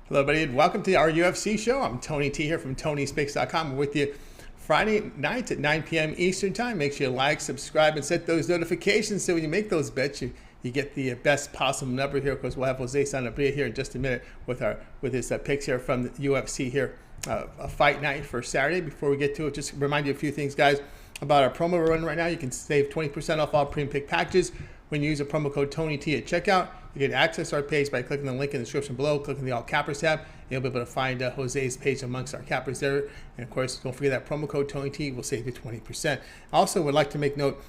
Hello, everybody, and welcome to our UFC show. I'm Tony T here from Tony'sPicks.com. We're with you Friday nights at 9 p.m. Eastern Time. Make sure you like, subscribe, and set those notifications so when you make those bets, you get the best possible number here. Of course, we'll have Jose Sanabria here in just a minute with his picks here from the UFC here, a fight night for Saturday. Before we get to it, just remind you a few things, guys, about our promo we're running right now. You can save 20% off all premium pick packages when you use the promo code TonyT at checkout. You can access our page by clicking the link in the description below, clicking the All Cappers tab. You'll be able to find Jose's page amongst our cappers there. And of course, don't forget that promo code TonyT will save you 20%. Also, would like to make note,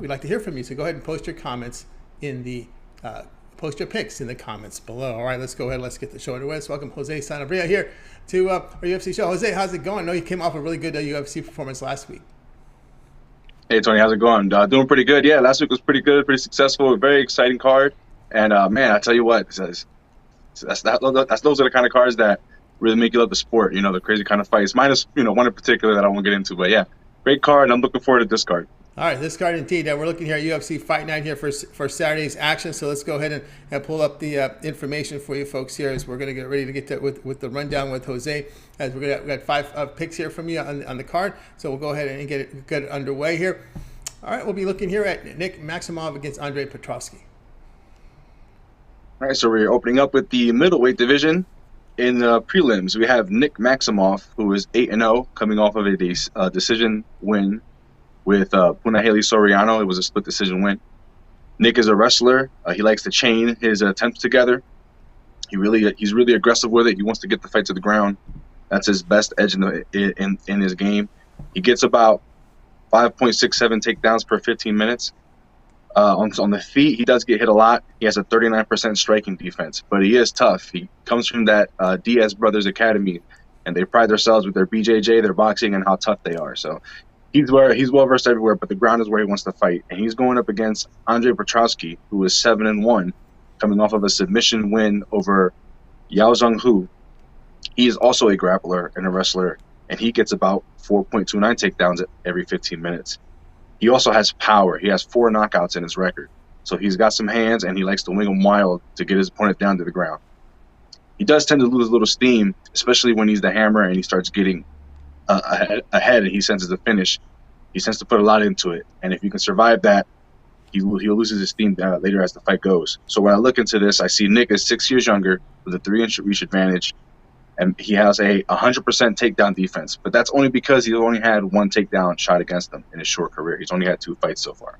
we'd like to hear from you. So go ahead and post your comments in the, post your picks in the comments below. All right, let's go ahead. Let's get the show underway. Let's welcome Jose Sanabria here to our UFC show. Jose, how's it going? I know you came off a really good UFC performance last week. Hey, Tony, how's it going? Doing pretty good. Yeah, last week was pretty good, pretty successful, a very exciting card. And, man, I tell you what, those are the kind of cards that really make you love the sport, you know, the crazy kind of fights. Minus, one in particular that I won't get into. But, yeah, great card, and I'm looking forward to this card. All right, this card indeed. We're looking here at UFC Fight Night here for Saturday's action. So let's go ahead and pull up the information for you folks here as we're going to get ready to get to with the rundown with Jose. As we got five picks here from you on the card. So we'll go ahead and get it underway here. All right, we'll be looking here at Nick Maximov against Andre Petroski. All right, so we're opening up with the middleweight division. In the prelims, we have Nick Maximov, who is 8-0, coming off of a decision win with Punahele Soriano. It was a split decision win. Nick is a wrestler. He likes to chain his attempts together. He's really aggressive with it. He wants to get the fight to the ground. That's his best edge in his game. He gets about 5.67 takedowns per 15 minutes. On the feet, he does get hit a lot. He has a 39% striking defense, but he is tough. He comes from that Diaz Brothers Academy, and they pride themselves with their BJJ, their boxing, and how tough they are. So he's well-versed everywhere, but the ground is where he wants to fight. And he's going up against Andre Petroski, who is 7-1, coming off of a submission win over Yao Zhang. He is also a grappler and a wrestler, and he gets about 4.29 takedowns every 15 minutes. He also has power. He has 4 knockouts in his record. So he's got some hands, and he likes to wing them wild to get his opponent down to the ground. He does tend to lose a little steam, especially when he's the hammer and he starts getting ahead and he senses the finish. He tends to put a lot into it. And if you can survive that, he loses his steam later as the fight goes. So when I look into this, I see Nick is 6 years younger with a 3-inch reach advantage. And he has a 100% takedown defense. But that's only because he's only had 1 takedown shot against him in his short career. He's only had 2 fights so far.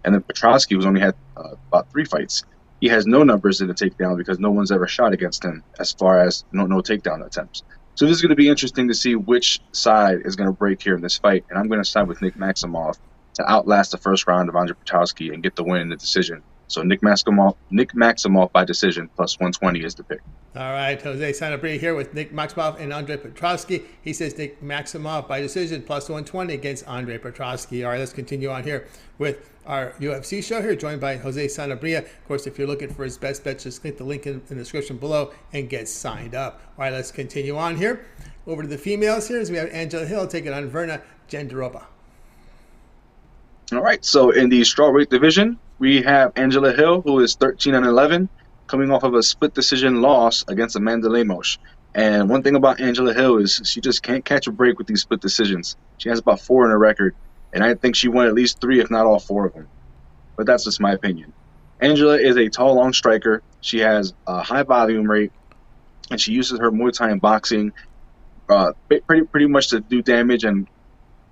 And then Petroski, who's only had about 3 fights, he has no numbers in the takedown because no one's ever shot against him as far as no takedown attempts. So this is going to be interesting to see which side is going to break here in this fight. And I'm going to side with Nick Maximov to outlast the first round of Andre Petroski and get the win in the decision. So Nick Maximov by decision plus 120 is the pick. All right, Jose Sanabria here with Nick Maximov and Andre Petroski. He says Nick Maximov by decision plus 120 against Andre Petroski. All right, let's continue on here with our UFC show here, joined by Jose Sanabria. Of course, if you're looking for his best bets, just click the link in the description below and get signed up. All right, let's continue on here. Over to the females here as we have Angela Hill taking on Virna Jandiroba. All right, so in the strawweight division, we have Angela Hill, who is 13-11, coming off of a split decision loss against Amanda Lemos. And one thing about Angela Hill is she just can't catch a break with these split decisions. She has about 4 in her record, and I think she won at least 3, if not all 4 of them. But that's just my opinion. Angela is a tall, long striker. She has a high volume rate, and she uses her Muay Thai and boxing pretty much to do damage and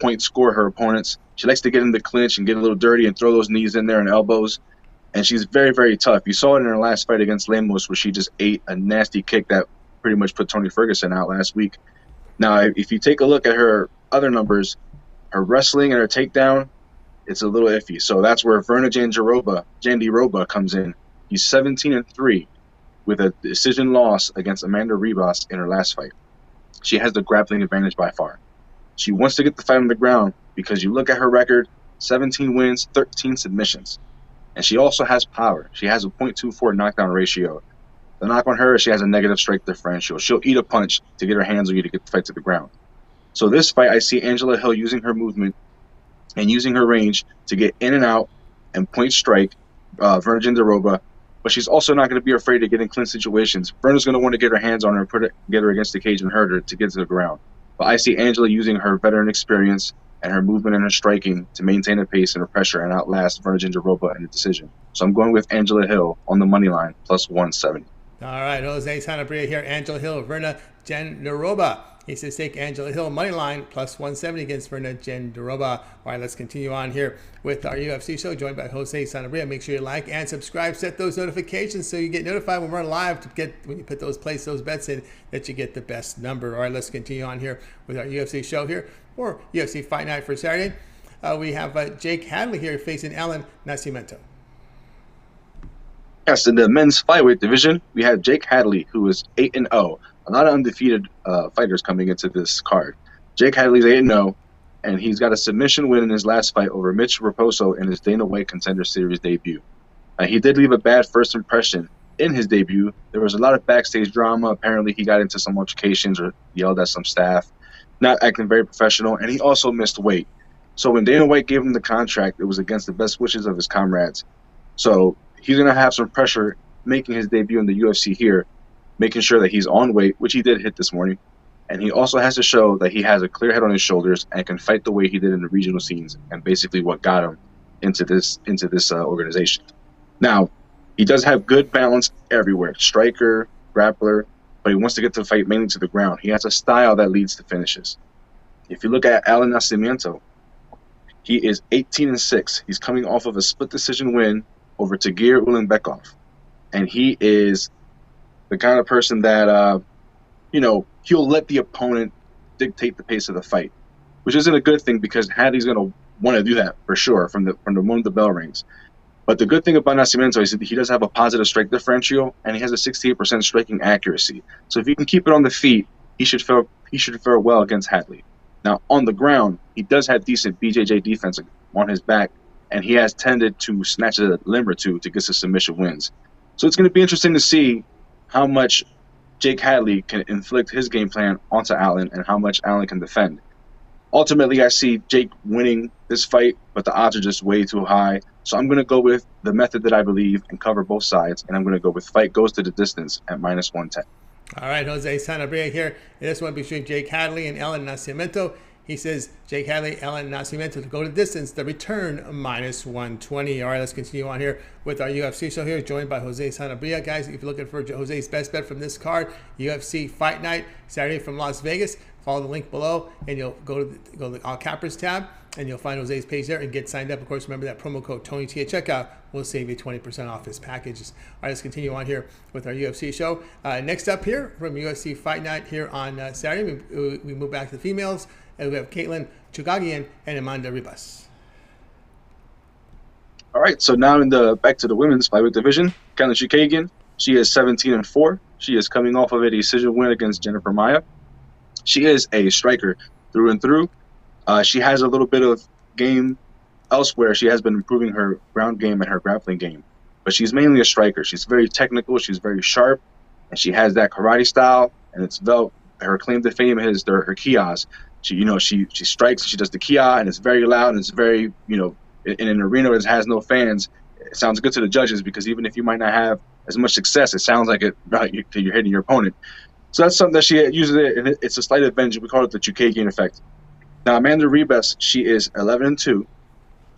point score her opponents. She likes to get in the clinch and get a little dirty and throw those knees in there and elbows. And she's very, very tough. You saw it in her last fight against Lemos where she just ate a nasty kick that pretty much put Tony Ferguson out last week. Now, if you take a look at her other numbers, her wrestling and her takedown, it's a little iffy. So that's where Virna Jandiroba comes in. He's 17-3 with a decision loss against Amanda Ribas in her last fight. She has the grappling advantage by far. She wants to get the fight on the ground because you look at her record, 17 wins, 13 submissions. And she also has power. She has a .24 knockdown ratio. The knock on her is she has a negative strike differential. She'll eat a punch to get her hands on you to get the fight to the ground. So this fight, I see Angela Hill using her movement and using her range to get in and out and point strike Virna Jandiroba but she's also not going to be afraid to get in clinch situations. Virna's going to want to get her hands on her and get her against the cage and hurt her to get to the ground. But I see Angela using her veteran experience and her movement and her striking to maintain her pace and her pressure and outlast Virna Jandiroba in the decision. So I'm going with Angela Hill on the money line, plus 170. All right, Jose Sanabria here. Angela Hill, Virna Jandiroba. He says take Angela Hill money line plus 170 against Virna Jandiroba. All right, let's continue on here with our UFC show, joined by Jose Sanabria. Make sure you like and subscribe. Set those notifications so you get notified when we're live, to get when you place those bets in, that you get the best number. All right, let's continue on here with our UFC show here for UFC Fight Night for Saturday. We have Jake Hadley here facing Alan Nascimento. Yes, in the men's flyweight division, we have Jake Hadley, who is 8-0. A lot of undefeated fighters coming into this card. Jake Hadley's 8-0, and he's got a submission win in his last fight over Mitch Raposo in his Dana White Contender Series debut. He did leave a bad first impression in his debut. There was a lot of backstage drama. Apparently, he got into some altercations or yelled at some staff, not acting very professional, and he also missed weight. So when Dana White gave him the contract, it was against the best wishes of his comrades. So he's going to have some pressure making his debut in the UFC here, making sure that he's on weight, which he did hit this morning. And he also has to show that he has a clear head on his shoulders and can fight the way he did in the regional scenes, and basically what got him into this organization. Now, he does have good balance everywhere, striker, grappler, but he wants to get to the fight mainly to the ground. He has a style that leads to finishes. If you look at Alan Nascimento, he is 18-6. He's coming off of a split decision win over Tagir Ulanbekov. And he is the kind of person that, he'll let the opponent dictate the pace of the fight, which isn't a good thing because Hadley's going to want to do that for sure from the moment the bell rings. But the good thing about Nascimento is that he does have a positive strike differential, and he has a 68% striking accuracy. So if he can keep it on the feet, he should fare well against Hadley. Now, on the ground, he does have decent BJJ defense on his back, and he has tended to snatch a limb or two to get some submission wins. So it's going to be interesting to see how much Jake Hadley can inflict his game plan onto Allen and how much Allen can defend. Ultimately, I see Jake winning this fight, but the odds are just way too high. So I'm going to go with the method that I believe and cover both sides, and I'm going to go with fight goes to the distance at minus 110. All right, Jose Sanabria here. This one between Jake Hadley and Alan Nascimento. He says Jake Hadley, Alan Nascimento to go to distance, the return minus 120. All right, let's continue on here with our UFC show here, joined by Jose Sanabria. Guys, if you're looking for Jose's best bet from this card, UFC Fight Night, Saturday from Las Vegas, follow the link below, and you'll go to the All Cappers tab, and you'll find Jose's page there and get signed up. Of course, remember that promo code TonyT at checkout will save you 20% off his packages. All right, let's continue on here with our UFC show. Next up here from UFC Fight Night here on Saturday, we move back to the females, and we have Katlyn, Chookagian, and Amanda Ribas. All right, so now back to the women's flyweight division. Katlyn Chookagian, she is 17-4. She is coming off of a decision win against Jennifer Maia. She is a striker through and through. She has a little bit of game elsewhere. She has been improving her ground game and her grappling game, but she's mainly a striker. She's very technical. She's very sharp, and she has that karate style. And it's her claim to fame is her kias. She strikes. She does the kia, and it's very loud. And it's very in an arena that has no fans. It sounds good to the judges because even if you might not have as much success, it sounds like you're hitting your opponent. So that's something that she uses and it's a slight advantage. We call it the Chookagian effect. Now, Amanda Ribas, she is 11-2.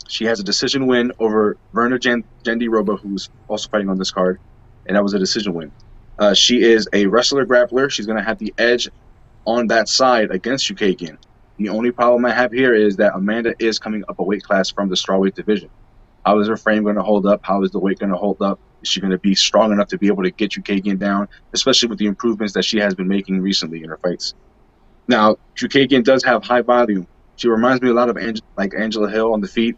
She has a decision win over Virna Jandiroba, who's also fighting on this card, and that was a decision win. She is a wrestler grappler. She's going to have the edge on that side against Chookagian. The only problem I have here is that Amanda is coming up a weight class from the strawweight division. How is her frame going to hold up? How is the weight going to hold up? Is she going to be strong enough to be able to get Chookagian down, especially with the improvements that she has been making recently in her fights? Now, Chookagian does have high volume. She reminds me a lot of Angela Hill on the feet.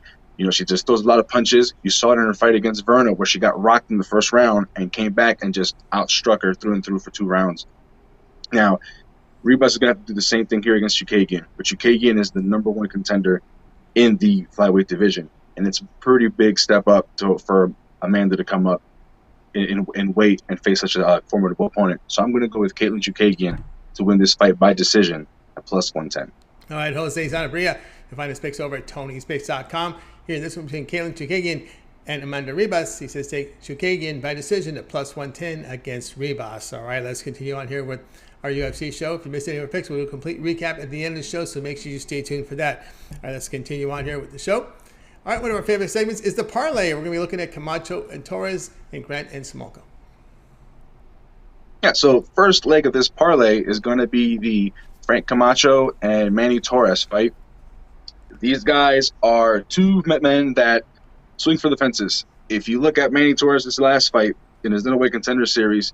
She just throws a lot of punches. You saw it in her fight against Virna, where she got rocked in the first round and came back and just outstruck her through and through for 2 rounds. Now, Ribas is going to have to do the same thing here against Chookagian, but Chookagian is the #1 contender in the flyweight division, and it's a pretty big step up for Amanda to come up in weight and face such a formidable opponent. So I'm going to go with Katlyn Chookagian to win this fight by decision at plus 110. All right, Jose Sanabria. You can find his picks over at Tony'sPicks.com. Here in this one between Katlyn Chookagian And Amanda Ribas, he says take Chookagian by decision at +110 against Ribas. All right, let's continue on here with our UFC show. If you missed any of our picks, we'll do a complete recap at the end of the show, so make sure you stay tuned for that. All right, let's continue on here with the show. All right, one of our favorite segments is the parlay. We're going to be looking at Camacho and Torres and Grant and Smolka. Yeah, so first leg of this parlay is going to be the Frank Camacho and Manny Torres fight. These guys are two men that swing for the fences. If you look at Manny Torres' last fight in his middleweight contender series,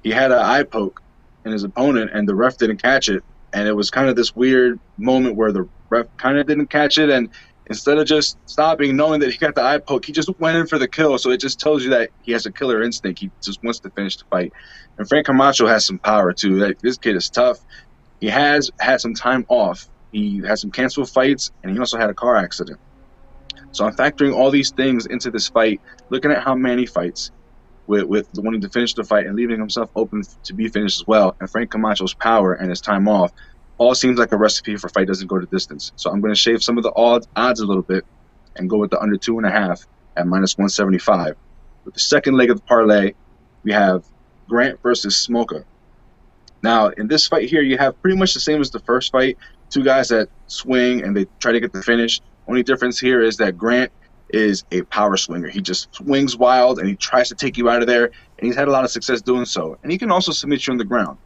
he had an eye poke in his opponent and the ref didn't catch it. And it was kind of this weird moment where the ref kind of didn't catch it, and instead of just stopping, knowing that he got the eye poke, he just went in for the kill. So it just tells you that he has a killer instinct. He just wants to finish the fight. And Frank Camacho has some power, too. Like, this kid is tough. He has had some time off. He had some canceled fights, and he also had a car accident. So I'm factoring all these things into this fight, looking at how Manny fights with wanting to finish the fight and leaving himself open to be finished as well. And Frank Camacho's power and his time off all seems like a recipe for fight doesn't go to distance. So I'm going to shave some of the odds a little bit and go with the under 2.5 at -175. With the second leg of the parlay, we have Grant versus Smolka. Now, in this fight here, you have pretty much the same as the first fight. Two guys that swing and they try to get the finish. Only difference here is that Grant is a power swinger. He just swings wild and he tries to take you out of there, and he's had a lot of success doing so. And he can also submit you on the ground.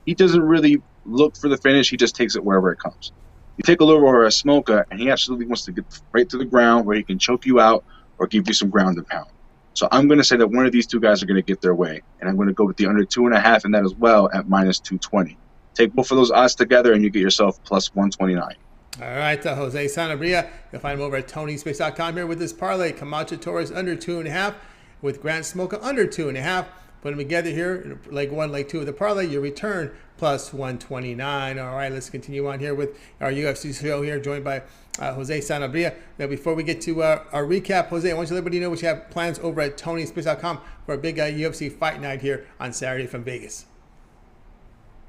He doesn't really look for the finish. He just takes it wherever it comes. You take a look over at Smolka, and he absolutely wants to get right to the ground where he can choke you out or give you some ground and pound. So I'm going to say that one of these two guys are going to get their way, and I'm going to go with the under 2.5 in that as well at -220. Take both of those odds together, and you get yourself +129. All right, Jose Sanabria. You'll find him over at TonySpace.com here with this parlay. Camacho Torres under 2.5 with Grant Smolka under 2.5. Put them together here, leg 1, leg 2 of the parlay. Your return +129. All right, let's continue on here with our UFC show here, joined by Jose Sanabria. Now, before we get to our recap, Jose, I want you to let everybody know what you have plans over at TonySpace.com for a big UFC fight night here on Saturday from Vegas.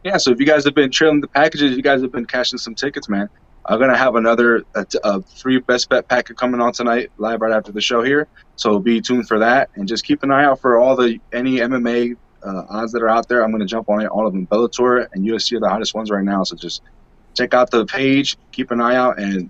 Yeah, so if you guys have been trailing the packages, you guys have been cashing some tickets, man. I'm going to have another 3 best bet packet coming on tonight, live right after the show here. So be tuned for that. And just keep an eye out for any MMA odds that are out there. I'm going to jump on it, all of them. Bellator and UFC are the hottest ones right now. So just check out the page, keep an eye out, and,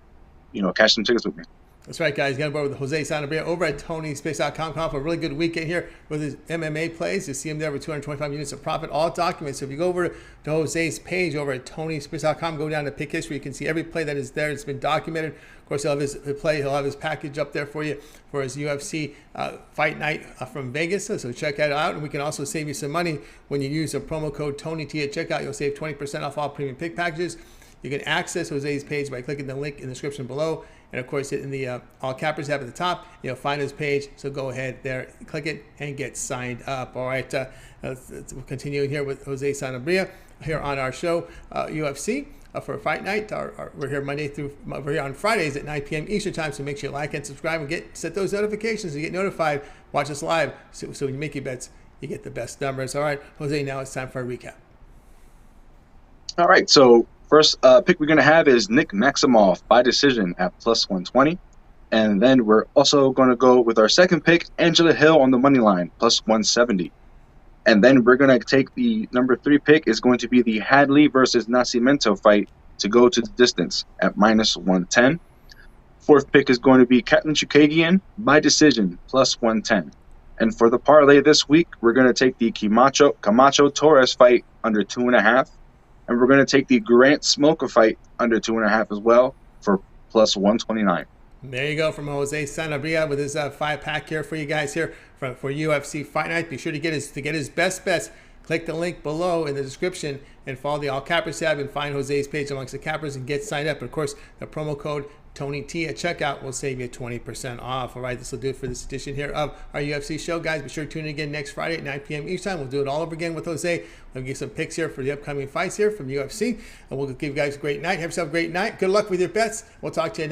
cash some tickets with me. That's right, guys. Got over with Jose Sanabria over at TonySpace.com. Come off a really good weekend here with his MMA plays. You see him there with 225 units of profit, all documents. So if you go over to Jose's page over at TonySpace.com, go down to pick history. You can see every play that is there. It's been documented. Of course, he'll have his play. He'll have his package up there for you for his UFC fight night from Vegas. So check that out. And we can also save you some money when you use the promo code TonyT at checkout. You'll save 20% off all premium pick packages. You can access Jose's page by clicking the link in the description below. And, of course, in the All Cappers tab at the top, you'll find his page. So go ahead there, click it, and get signed up. All right, we'll continue here with Jose Sanabria here on our show, UFC, for a fight night. We're here we're here on Fridays at 9 p.m. Eastern Time. So make sure you like and subscribe and set those notifications to get notified. Watch us live so when you make your bets, you get the best numbers. All right, Jose, now it's time for a recap. All right, so first pick we're going to have is Nick Maximov by decision at +120. And then we're also going to go with our second pick, Angela Hill on the money line, +170. And then we're going to take the number 3 pick is going to be the Hadley versus Nascimento fight to go to the distance at -110. Fourth pick is going to be Katlyn Chookagian by decision, +110. And for the parlay this week, we're going to take the Camacho Torres fight under 2.5. And we're going to take the Grant Smolka fight under 2.5 as well for +129. There you go from Jose Sanabria with his 5-pack here for you guys here for UFC Fight Night. Be sure to get his best bets. Click the link below in the description and follow the All Cappers tab and find Jose's page amongst the cappers and get signed up. And of course, the promo code TonyT at checkout will save you 20% off. All right, this will do it for this edition here of our UFC show, guys. Be sure to tune in again next Friday at 9 p.m. each time. We'll do it all over again with Jose. We'll give some picks here for the upcoming fights here from UFC, and we'll give you guys a great night. Have yourself a great night. Good luck with your bets. We'll talk to you next.